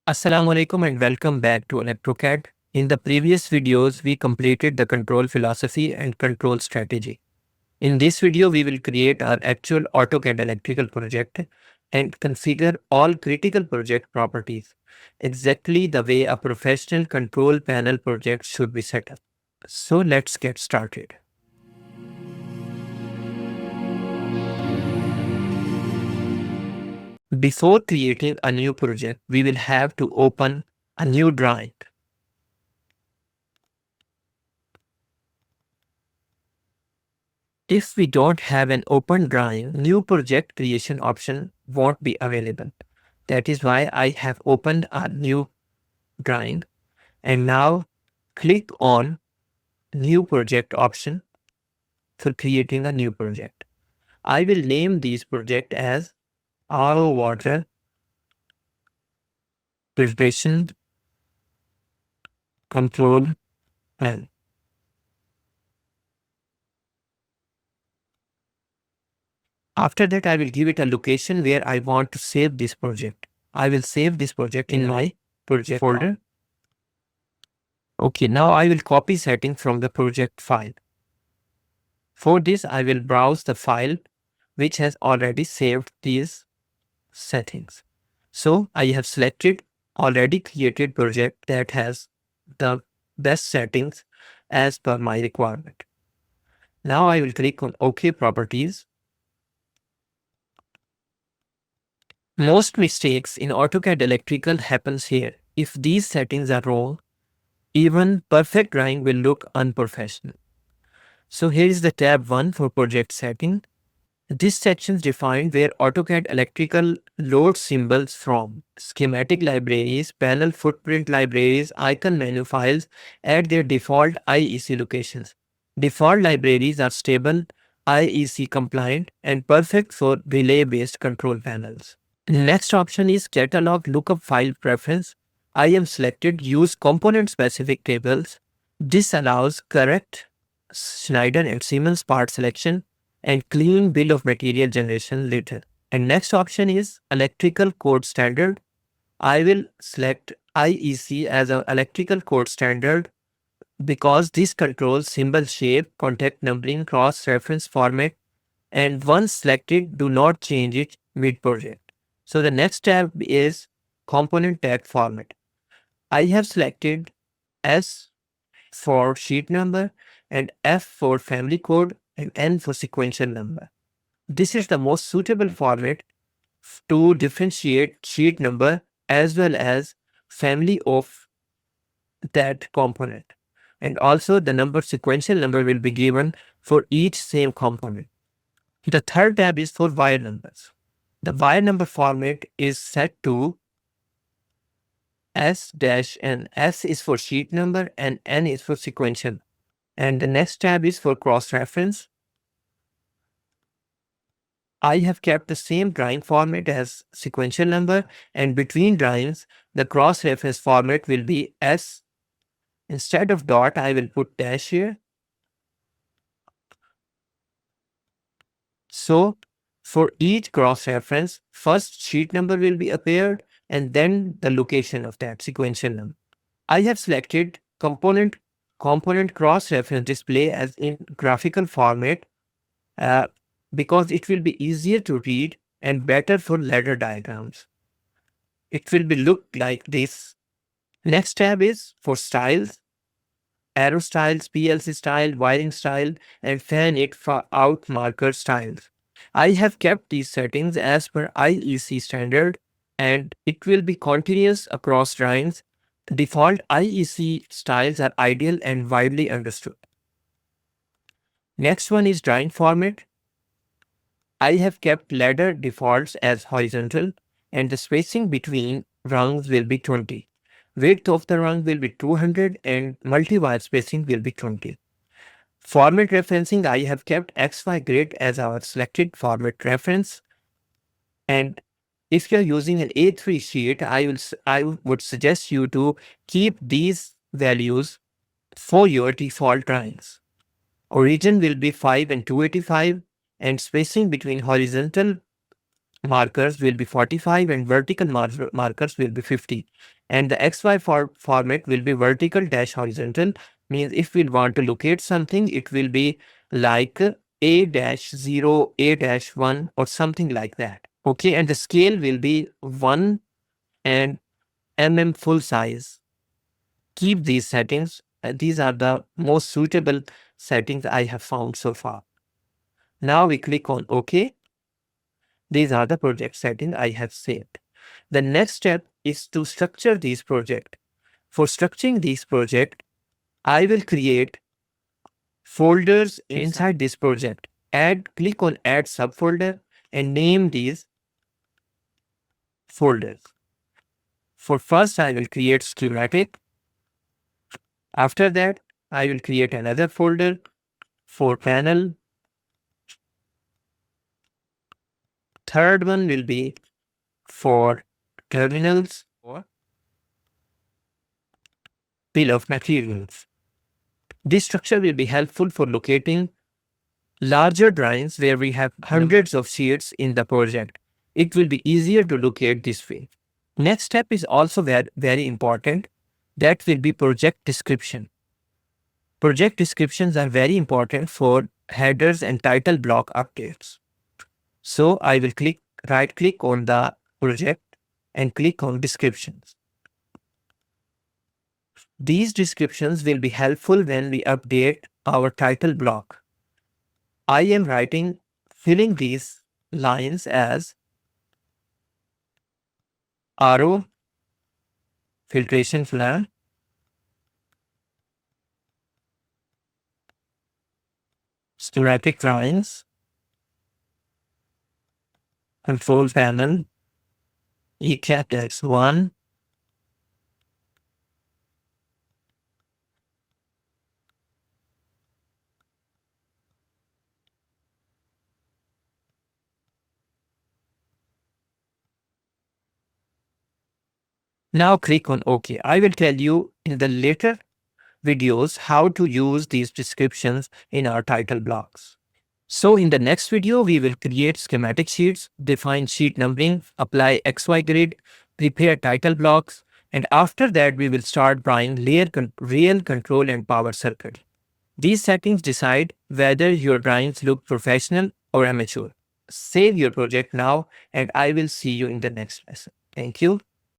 Assalamu alaikum and welcome back to ElectroCAD. In the previous videos, we completed the control philosophy and control strategy. In this video, we will create our actual AutoCAD electrical project and configure all critical project properties, exactly the way a professional control panel project should be set up. So let's get started. Before creating a new project, we will have to open a new drawing. If we don't have an open drawing, new project creation option won't be available. That is why I have opened a new drawing and now click on new project option for creating a new project. I will name this project as our water filtration control panel. After that, I will give it a location where I want to save this project. I will save this project in my project folder. Okay, now I will copy settings from the project file. For this, I will browse the file which has already saved these settings. So I have selected already created project that has the best settings as per my requirement. Now I will click on OK Properties. Most mistakes in AutoCAD Electrical happens here. If these settings are wrong, even perfect drawing will look unprofessional. So here is the tab 1 for project setting. This section is defined where AutoCAD Electrical loads symbols from schematic libraries, panel footprint libraries, icon menu files at their default IEC locations. Default libraries are stable, IEC compliant, and perfect for relay-based control panels. Next option is Catalog Lookup File Preference. I am selected Use Component-Specific Tables. This allows correct Schneider and Siemens part selection and clean bill of material generation later. And next option is Electrical Code Standard. I will select IEC as an electrical code standard because this controls symbol shape, contact numbering, cross-reference format, and once selected, do not change it mid-project. So the next tab is Component Tag Format. I have selected S for sheet number and F for family code and N for sequential number. This is the most suitable format to differentiate sheet number as well as family of that component. And also the number sequential number will be given for each same component. The third tab is for wire numbers. The wire number format is set to S-N. S is for sheet number and N is for sequential. And the next tab is for cross-reference. I have kept the same drawing format as sequential number, and between drawings, the cross-reference format will be S. Instead of dot, I will put dash here. So for each cross-reference, first sheet number will be appeared and then the location of that sequential number. I have selected component cross-reference display as in graphical format because it will be easier to read and better for ladder diagrams. It will be look like this. Next tab is for styles, arrow styles, PLC style, wiring style, and fan it out marker styles. I have kept these settings as per IEC standard and it will be continuous across drawings. Default IEC styles are ideal and widely understood. Next one is drawing format. I have kept ladder defaults as horizontal and the spacing between rungs will be 20. Width of the rung will be 200 and multi-wire spacing will be 20. Format referencing, I have kept XY grid as our selected format reference. And if you're using an A3 sheet, I would suggest you to keep these values for your default drawings. Origin will be 5 and 285 and spacing between horizontal markers will be 45 and vertical markers will be 50. And the XY format will be vertical dash horizontal. Means if we want to locate something, it will be like A dash 0, A dash 1 or something like that. Okay, and the scale will be 1 and full size. Keep these settings. These are the most suitable settings I have found so far. Now we click on OK. These are the project settings I have saved. The next step is to structure these projects. For structuring these projects, I will create folders inside this project. Click on Add Subfolder and name these folders. For first, I will create schematic. After that, I will create another folder for panel. Third one will be for terminals or bill of materials. This structure will be helpful for locating larger drawings where we have hundreds of sheets in the project. It will be easier to locate this way. Next step is also very important. That will be project description. Project descriptions are very important for headers and title block updates. So I will right click on the project and click on descriptions. These descriptions will be helpful when we update our title block. I am filling these lines as RO, filtration plan, schematic drawings, control panel, ECAP X1, now click on OK. I will tell you in the later videos how to use these descriptions in our title blocks. So in the next video, we will create schematic sheets, define sheet numbering, apply XY grid, prepare title blocks, and after that, we will start drawing real control and power circuit. These settings decide whether your drawings look professional or amateur. Save your project now, and I will see you in the next lesson. Thank you.